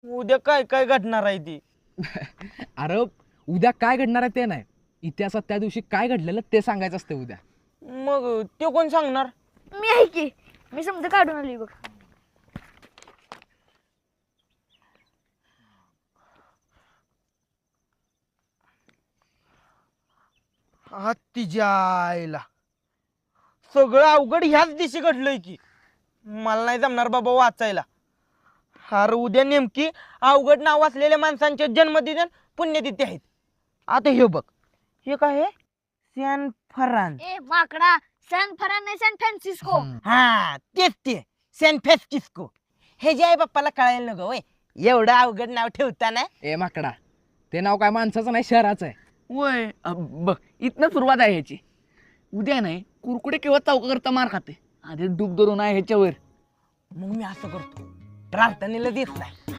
उद्या काय काय घडणार आहे ती? अरे उद्या काय घडणार आहे ते नाही, इतिहासात त्या दिवशी काय घडलेलं ते सांगायचं असतं उद्या. मग ते कोण सांगणार? मी आहे की, मी समजा काढून आली बघ. तिच्या आईला सगळं अवघड ह्याच दिवशी घडलंय की. मला नाही जमणार बाबा वाचायला. अरे उद्या नेमकी अवघड नाव असलेल्या माणसांचे जन्मदिन आणि पुण्यतिथी आहेत. आता हे बघ, हे काय आहे? सॅन फरान. ए माकडा, सॅन फरान नाही, सॅन फ्रान्सिस्को. हा तेच ते, सॅन फ्रान्सिस्को. हे जे आई बाप्पाला कळायला नको वय, एवढं अवघड नाव ठेवताना. ए माकडा, ते नाव काय माणसाचं नाही शहराचं आहे. वय बघ, इथनं सुरुवात आहे ह्याची. उद्या नाही कुरकुडे किंवा चौका करता मार खाते, आधी डूब धरून आहे ह्याच्यावर. मग मी असं करतो, प्रार्थनेला देत नाही,